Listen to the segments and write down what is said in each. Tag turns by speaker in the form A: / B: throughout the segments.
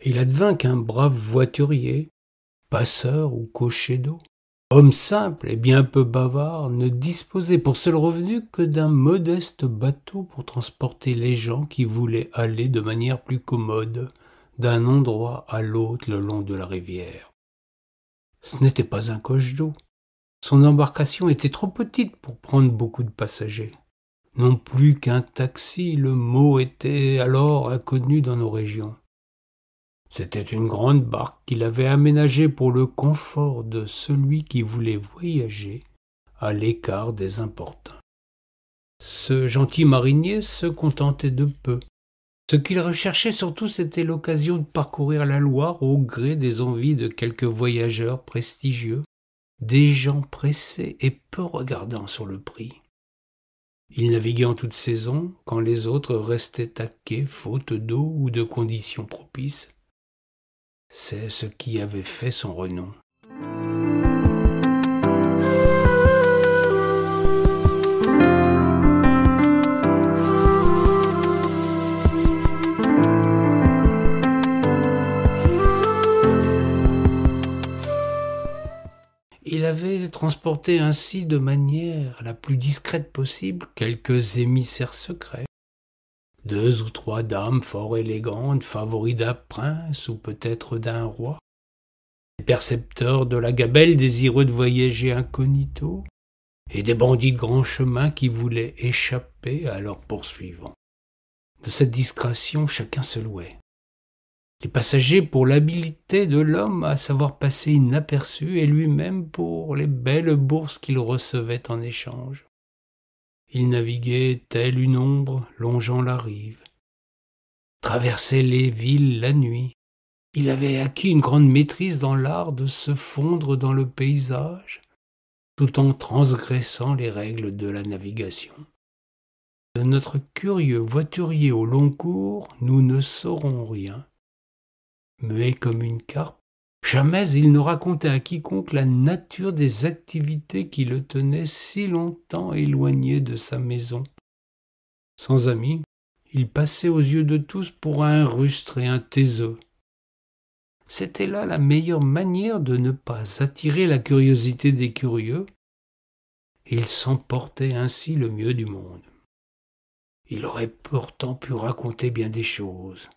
A: Il advint qu'un brave voiturier, passeur ou cocher d'eau, homme simple et bien peu bavard, ne disposait pour seul revenu que d'un modeste bateau pour transporter les gens qui voulaient aller de manière plus commode d'un endroit à l'autre le long de la rivière. Ce n'était pas un coche d'eau. Son embarcation était trop petite pour prendre beaucoup de passagers. Non plus qu'un taxi, le mot était alors inconnu dans nos régions. C'était une grande barque qu'il avait aménagée pour le confort de celui qui voulait voyager à l'écart des importuns. Ce gentil marinier se contentait de peu. Ce qu'il recherchait surtout, c'était l'occasion de parcourir la Loire au gré des envies de quelques voyageurs prestigieux, des gens pressés et peu regardants sur le prix. Il naviguait en toute saison, quand les autres restaient à quai faute d'eau ou de conditions propices. C'est ce qui avait fait son renom. Il avait transporté ainsi de manière la plus discrète possible quelques émissaires secrets, 2 ou 3 dames fort élégantes, favoris d'un prince ou peut-être d'un roi, des percepteurs de la gabelle désireux de voyager incognito, et des bandits de grand chemin qui voulaient échapper à leurs poursuivants. De cette discrétion, chacun se louait. Les passagers pour l'habileté de l'homme à savoir passer inaperçu et lui-même pour les belles bourses qu'il recevait en échange. Il naviguait telle une ombre longeant la rive, traversait les villes la nuit. Il avait acquis une grande maîtrise dans l'art de se fondre dans le paysage, tout en transgressant les règles de la navigation. De notre curieux voiturier au long cours, nous ne saurons rien. Muet comme une carpe, jamais il ne racontait à quiconque la nature des activités qui le tenaient si longtemps éloigné de sa maison. Sans amis, il passait aux yeux de tous pour un rustre et un taiseux. C'était là la meilleure manière de ne pas attirer la curiosité des curieux. Il s'emportait ainsi le mieux du monde. Il aurait pourtant pu raconter bien des choses.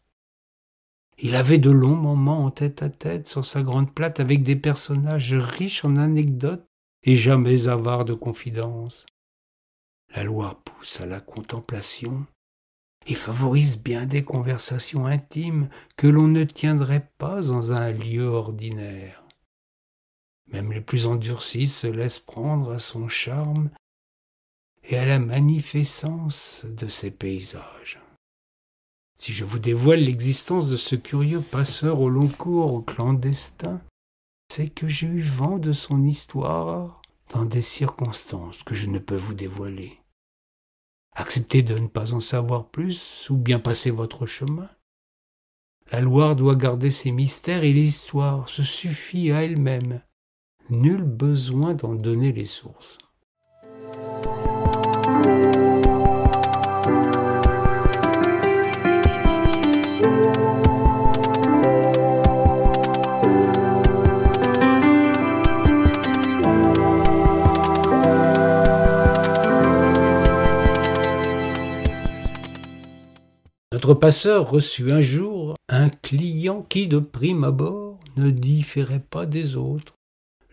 A: Il avait de longs moments en tête-à-tête sur sa grande plate avec des personnages riches en anecdotes et jamais avares de confidences. La Loire pousse à la contemplation et favorise bien des conversations intimes que l'on ne tiendrait pas dans un lieu ordinaire. Même les plus endurcis se laissent prendre à son charme et à la magnificence de ses paysages. Si je vous dévoile l'existence de ce curieux passeur au long cours clandestin, c'est que j'ai eu vent de son histoire dans des circonstances que je ne peux vous dévoiler. Acceptez de ne pas en savoir plus ou bien passer votre chemin. La Loire doit garder ses mystères et l'histoire se suffit à elle-même. Nul besoin d'en donner les sources. Notre passeur reçut un jour un client qui, de prime abord, ne différait pas des autres.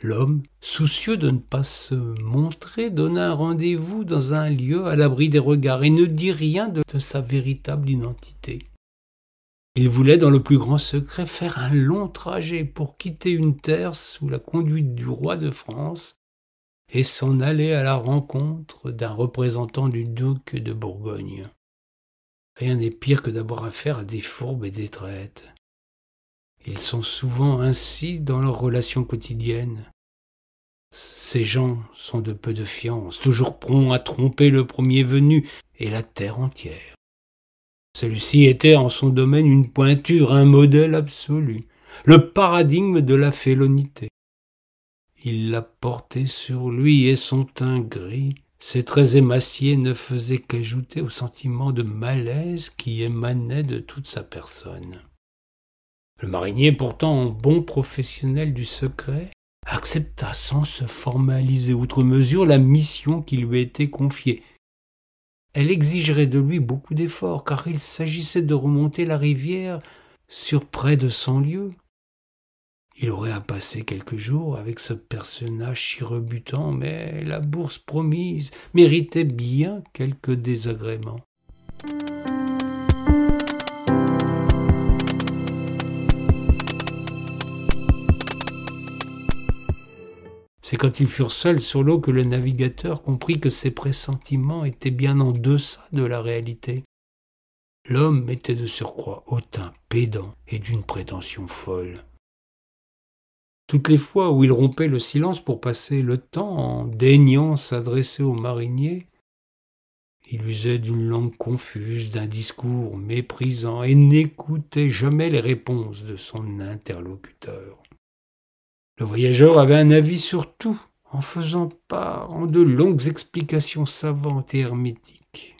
A: L'homme, soucieux de ne pas se montrer, donna un rendez-vous dans un lieu à l'abri des regards et ne dit rien de sa véritable identité. Il voulait, dans le plus grand secret, faire un long trajet pour quitter une terre sous la conduite du roi de France et s'en aller à la rencontre d'un représentant du duc de Bourgogne. Rien n'est pire que d'avoir affaire à des fourbes et des traites. Ils sont souvent ainsi dans leurs relations quotidiennes. Ces gens sont de peu de fiance, toujours prompts à tromper le premier venu et la terre entière. Celui-ci était en son domaine une pointure, un modèle absolu, le paradigme de la félonité. Il la portait sur lui et son teint gris, ses traits émaciés ne faisaient qu'ajouter au sentiment de malaise qui émanait de toute sa personne. Le marinier, pourtant bon professionnel du secret, accepta sans se formaliser outre mesure la mission qui lui était confiée. Elle exigerait de lui beaucoup d'efforts, car il s'agissait de remonter la rivière sur près de 100 lieues. Il aurait à passer quelques jours avec ce personnage si rebutant, mais la bourse promise méritait bien quelques désagréments. C'est quand ils furent seuls sur l'eau que le navigateur comprit que ses pressentiments étaient bien en deçà de la réalité. L'homme était de surcroît hautain, pédant et d'une prétention folle. Toutes les fois où il rompait le silence pour passer le temps en daignant s'adresser au marinier, il usait d'une langue confuse, d'un discours méprisant et n'écoutait jamais les réponses de son interlocuteur. Le voyageur avait un avis sur tout, en faisant part en de longues explications savantes et hermétiques.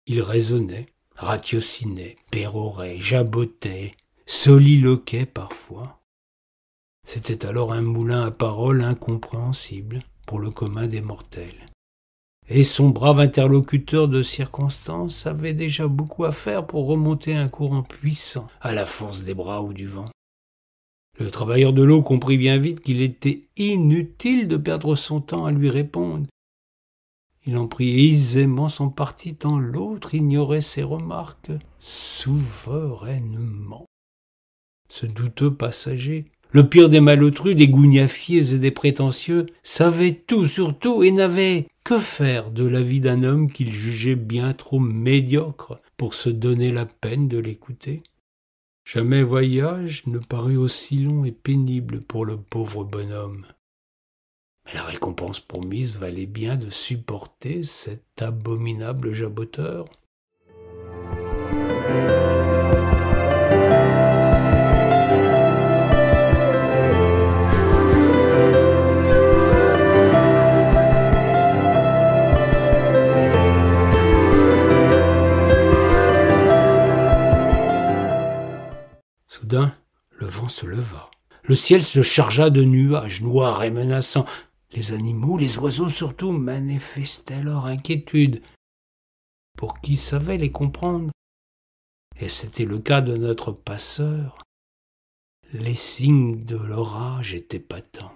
A: Il raisonnait, ratiocinait, pérorait, jabotait, soliloquait parfois. C'était alors un moulin à paroles incompréhensible pour le commun des mortels. Et son brave interlocuteur de circonstance avait déjà beaucoup à faire pour remonter un courant puissant à la force des bras ou du vent. Le travailleur de l'eau comprit bien vite qu'il était inutile de perdre son temps à lui répondre. Il en prit aisément son parti tant l'autre ignorait ses remarques souverainement. Ce douteux passager, le pire des malotrus, des gougnafiers et des prétentieux, savait tout sur tout et n'avait que faire de la vie d'un homme qu'il jugeait bien trop médiocre pour se donner la peine de l'écouter. Jamais voyage ne parut aussi long et pénible pour le pauvre bonhomme. Mais la récompense promise valait bien de supporter cet abominable jaboteur. Soudain, le vent se leva. Le ciel se chargea de nuages noirs et menaçants. Les animaux, les oiseaux surtout, manifestaient leur inquiétude, pour qui savait les comprendre. Et c'était le cas de notre passeur. Les signes de l'orage étaient patents.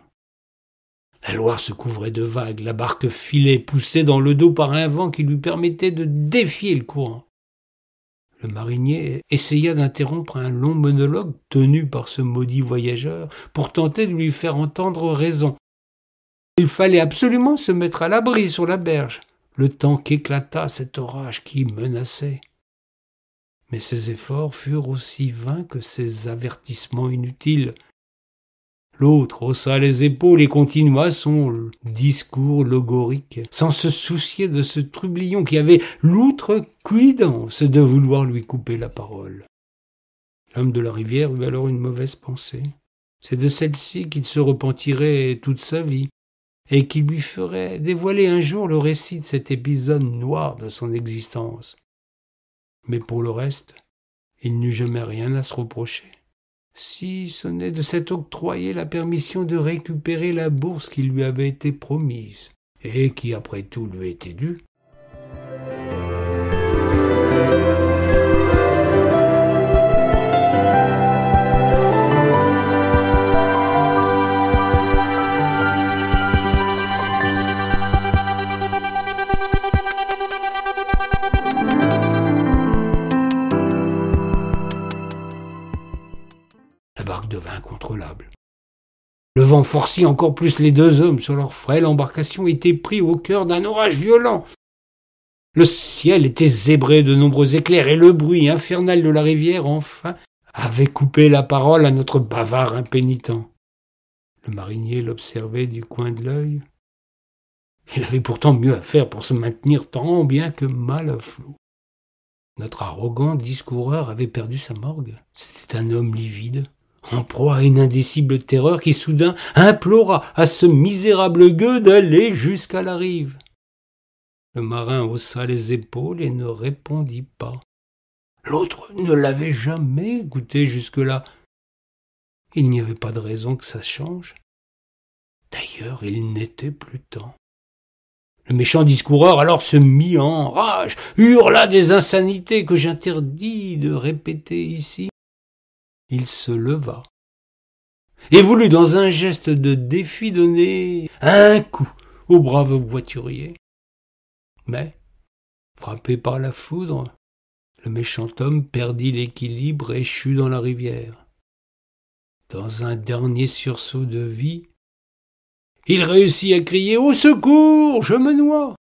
A: La Loire se couvrait de vagues, la barque filait, poussée dans le dos par un vent qui lui permettait de défier le courant. Le marinier essaya d'interrompre un long monologue tenu par ce maudit voyageur pour tenter de lui faire entendre raison. Il fallait absolument se mettre à l'abri sur la berge, le temps qu'éclata cet orage qui menaçait. Mais ses efforts furent aussi vains que ses avertissements inutiles. L'autre haussa les épaules et continua son discours logorique, sans se soucier de ce trublion qui avait l'outrecuidance de vouloir lui couper la parole. L'homme de la rivière eut alors une mauvaise pensée. C'est de celle-ci qu'il se repentirait toute sa vie, et qui lui ferait dévoiler un jour le récit de cet épisode noir de son existence. Mais pour le reste, il n'eut jamais rien à se reprocher, si ce n'est de s'être octroyé la permission de récupérer la bourse qui lui avait été promise, et qui après tout lui était due. La barque devint incontrôlable. Le vent forcit encore plus les deux hommes sur leur frêle embarcation, étaient pris au cœur d'un orage violent. Le ciel était zébré de nombreux éclairs, et le bruit infernal de la rivière, enfin, avait coupé la parole à notre bavard impénitent. Le marinier l'observait du coin de l'œil. Il avait pourtant mieux à faire pour se maintenir tant bien que mal à flot. Notre arrogant discoureur avait perdu sa morgue. C'était un homme livide, en proie à une indicible terreur qui soudain implora à ce misérable gueux d'aller jusqu'à la rive. Le marin haussa les épaules et ne répondit pas. L'autre ne l'avait jamais goûté jusque-là. Il n'y avait pas de raison que ça change. D'ailleurs, il n'était plus temps. Le méchant discoureur alors se mit en rage, hurla des insanités que j'interdis de répéter ici. Il se leva et voulut dans un geste de défi donner un coup au brave voiturier. Mais, frappé par la foudre, le méchant homme perdit l'équilibre et échut dans la rivière. Dans un dernier sursaut de vie, il réussit à crier « Au secours, je me noie !»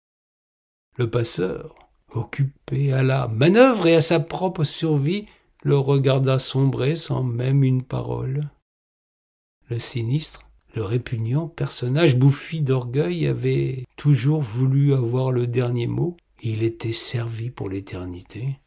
A: Le passeur, occupé à la manœuvre et à sa propre survie, le regarda sombrer sans même une parole. Le sinistre, le répugnant personnage bouffi d'orgueil avait toujours voulu avoir le dernier mot. Il était servi pour l'éternité.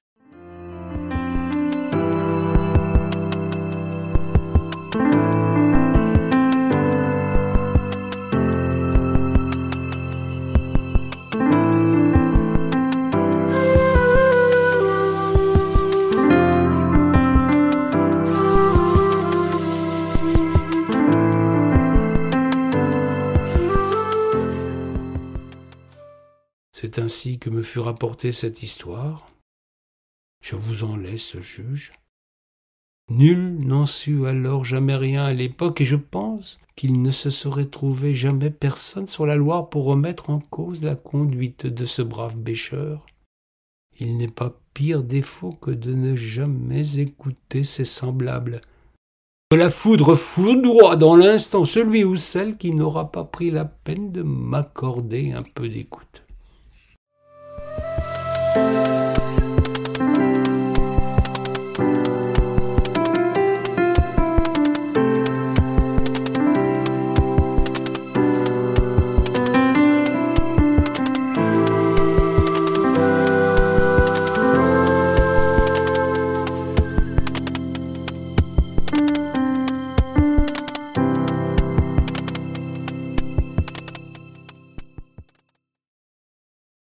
A: C'est ainsi que me fut rapportée cette histoire. Je vous en laisse juge. Nul n'en sut alors jamais rien à l'époque, et je pense qu'il ne se serait trouvé jamais personne sur la Loire pour remettre en cause la conduite de ce brave bêcheur. Il n'est pas pire défaut que de ne jamais écouter ses semblables. Que la foudre foudroie dans l'instant celui ou celle qui n'aura pas pris la peine de m'accorder un peu d'écoute.